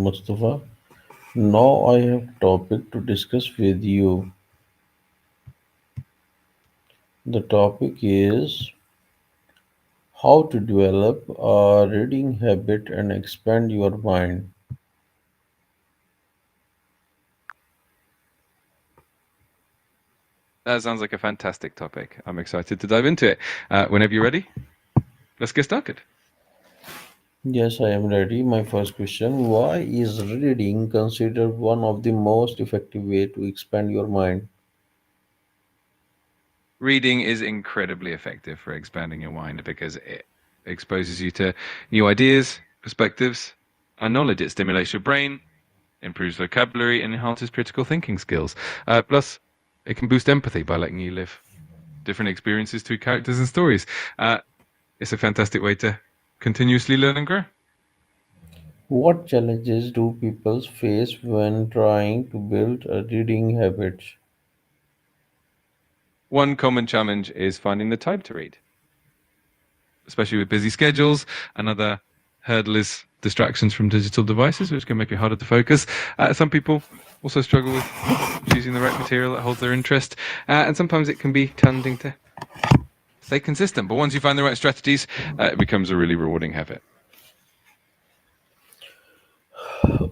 Mustafa. Now I have a topic to discuss with you. The topic is how to develop a reading habit and expand your mind. That sounds like a fantastic topic. I'm excited to dive into it. Whenever you're ready, let's get started. Yes, I am ready. My first question, why is reading considered one of the most effective way to expand your mind? Reading is incredibly effective for expanding your mind because it exposes you to new ideas, perspectives, and knowledge. It stimulates your brain, improves vocabulary, and enhances critical thinking skills. Plus, it can boost empathy by letting you live different experiences through characters and stories. Uh, it's a fantastic way to continuously learn and grow. What challenges do people face when trying to build a reading habit? One common challenge is finding the time to read, especially with busy schedules. Another hurdle is distractions from digital devices, which can make it harder to focus. Some people also struggle with choosing the right material that holds their interest, and sometimes it can be challenging to stay consistent. But once you find the right strategies, it becomes a really rewarding habit.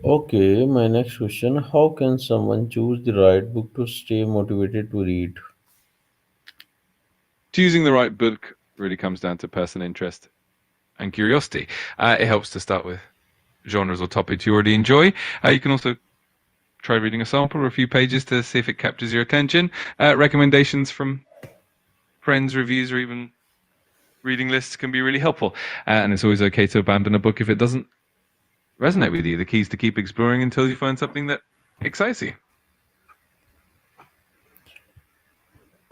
Okay, my next question, how can someone choose the right book to stay motivated to read? Choosing the right book really comes down to personal interest and curiosity. It helps to start with genres or topics you already enjoy. You can also try reading a sample or a few pages to see if it captures your attention. Recommendations from friends, reviews, or even reading lists can be really helpful. And it's always okay to abandon a book if it doesn't resonate with you. The key is to keep exploring until you find something that excites you.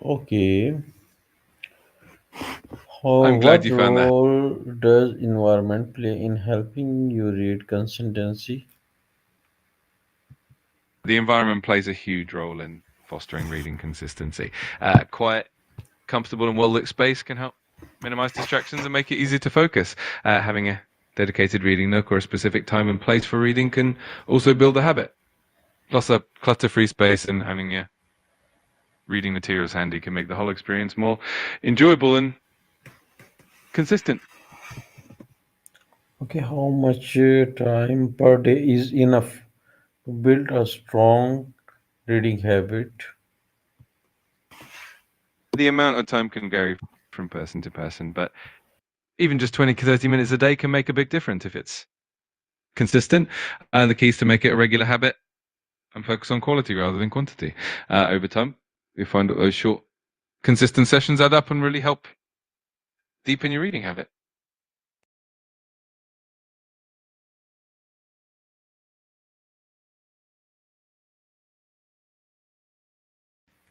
Okay, I'm glad what you found that. role does environment play in helping you read consistency? The environment plays a huge role in fostering reading consistency. Quiet, comfortable, and well lit space can help minimize distractions and make it easier to focus. Having a dedicated reading nook or a specific time and place for reading can also build a habit. Plus, a clutter free space and having your reading materials handy can make the whole experience more enjoyable and consistent. Okay, how much time per day is enough to build a strong reading habit? The amount of time can vary from person to person, but even just 20 to 30 minutes a day can make a big difference if it's consistent. The key is to make it a regular habit and focus on quality rather than quantity. Over time, you find that those short, consistent sessions add up and really help deepen your reading habit.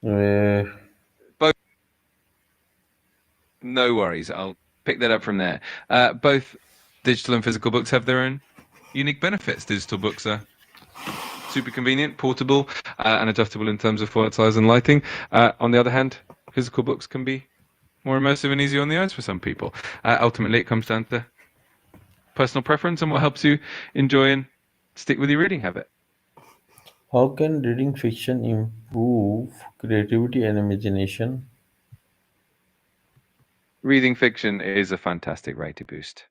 Uh, Both, no worries. I'll pick that up from there. Both digital and physical books have their own unique benefits. Digital books are super convenient, portable, and adjustable in terms of font size and lighting. On the other hand, physical books can be more immersive and easier on the eyes for some people. Ultimately, it comes down to personal preference and what helps you enjoy and stick with your reading habit. how can reading fiction improve creativity and imagination? Reading fiction is a fantastic way to boost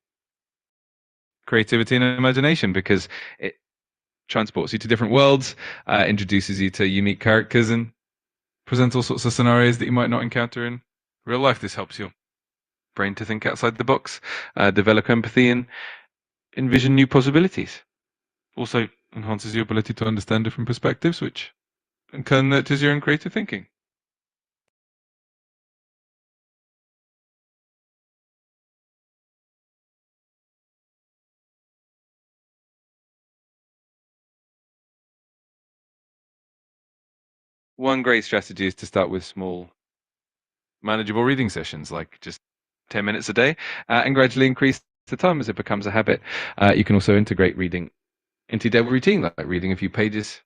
creativity and imagination because it transports you to different worlds, introduces you to unique characters, and presents all sorts of scenarios that you might not encounter in real life. This helps your brain to think outside the box, develop empathy, and envision new possibilities. Also enhances your ability to understand different perspectives, which can nurtures your own creative thinking. One great strategy is to start with small, manageable reading sessions, like just 10 minutes a day, and gradually increase the time as it becomes a habit. You can also integrate reading into your daily routine, like reading a few pages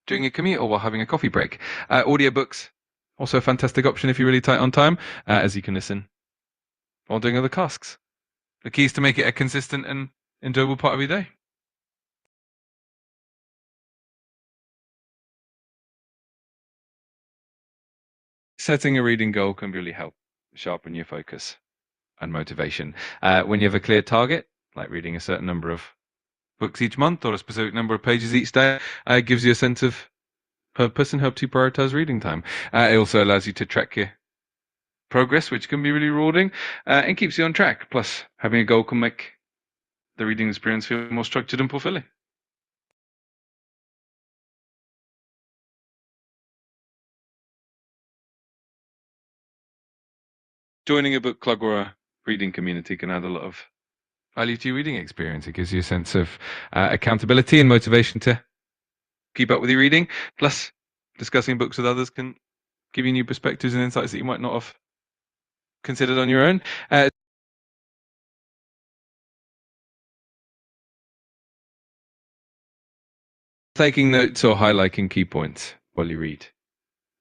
during a commute or while having a coffee break. Audiobooks, also a fantastic option if you're really tight on time, as you can listen while doing other tasks. The key is to make it a consistent and enjoyable part of your day. Setting a reading goal can really help sharpen your focus and motivation. When you have a clear target, like reading a certain number of books each month or a specific number of pages each day, it gives you a sense of purpose and helps you prioritize reading time. It also allows you to track your progress, which can be really rewarding, and keeps you on track. Plus, having a goal can make the reading experience feel more structured and fulfilling. Joining a book club or a reading community can add a lot of value to your reading experience. It gives you a sense of accountability and motivation to keep up with your reading. Plus, discussing books with others can give you new perspectives and insights that you might not have considered on your own. Taking notes or highlighting key points while you read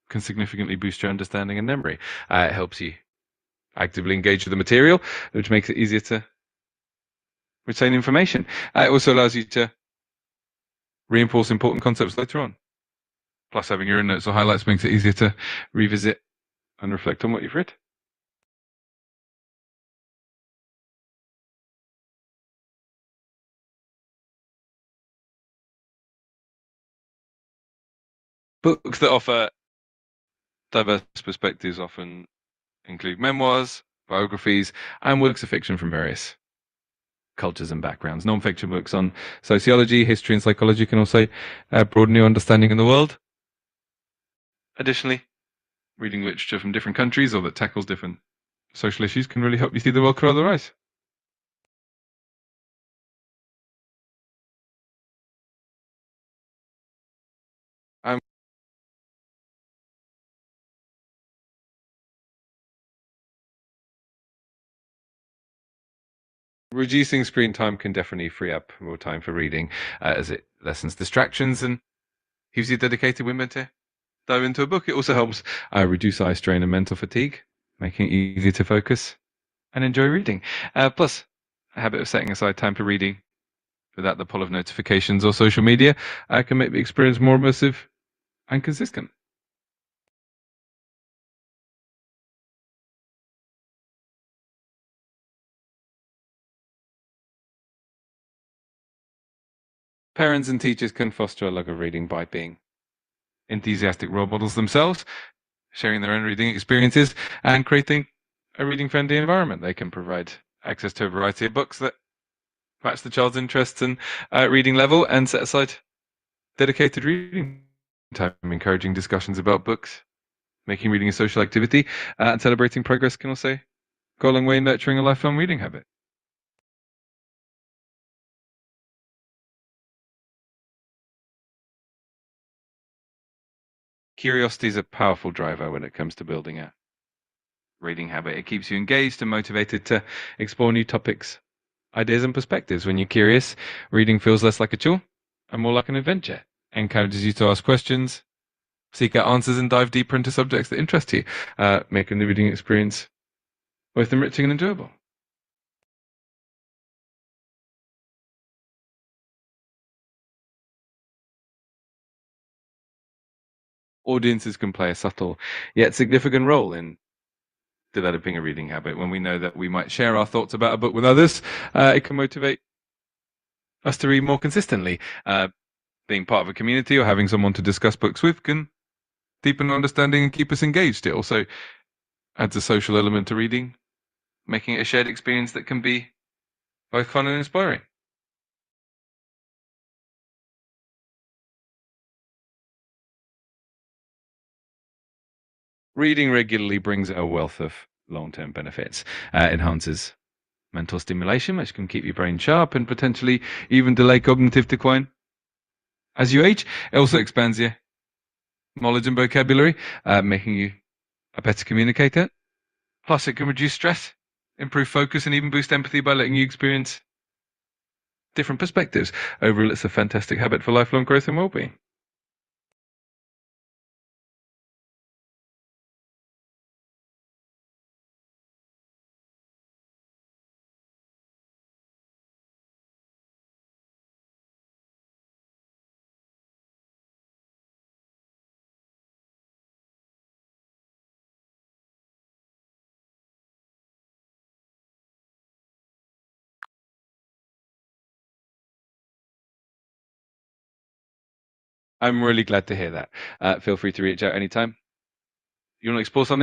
can significantly boost your understanding and memory. It helps you actively engage with the material, which makes it easier to retain information. It also allows you to reinforce important concepts later on. Plus, having your own notes or highlights makes it easier to revisit and reflect on what you've read. Books that offer diverse perspectives often include memoirs, biographies, and works of fiction from various cultures and backgrounds. Non-fiction books on sociology, history, and psychology can also broaden your understanding of the world. Additionally, reading literature from different countries or that tackles different social issues can really help you see the world through other eyes. Um, Reducing screen time can definitely free up more time for reading, as it lessens distractions and keeps you dedicated when meant to dive into a book. It also helps reduce eye strain and mental fatigue, making it easier to focus and enjoy reading. Plus, a habit of setting aside time for reading without the pull of notifications or social media can make the experience more immersive and consistent. Parents and teachers can foster a love of reading by being enthusiastic role models themselves, sharing their own reading experiences, and creating a reading friendly environment. They can provide access to a variety of books that match the child's interests and reading level and set aside dedicated reading time, encouraging discussions about books, making reading a social activity, and celebrating progress can also go a long way in nurturing a lifelong reading habit. Curiosity is a powerful driver when it comes to building a reading habit. It keeps you engaged and motivated to explore new topics, ideas, and perspectives. When you're curious, reading feels less like a chore and more like an adventure. It encourages you to ask questions, seek out answers, and dive deeper into subjects that interest you, making the reading experience both enriching and enjoyable. Audiences can play a subtle yet significant role in developing a reading habit. When we know that we might share our thoughts about a book with others, it can motivate us to read more consistently. Being part of a community or having someone to discuss books with can deepen understanding and keep us engaged. It also adds a social element to reading, making it a shared experience that can be both fun and inspiring. Reading regularly brings a wealth of long term benefits. Enhances mental stimulation, which can keep your brain sharp and potentially even delay cognitive decline as you age. It also expands your knowledge and vocabulary, making you a better communicator. Plus, it can reduce stress, improve focus, and even boost empathy by letting you experience different perspectives. Overall, it's a fantastic habit for lifelong growth and well-being. I'm really glad to hear that. Feel free to reach out anytime. You want to explore something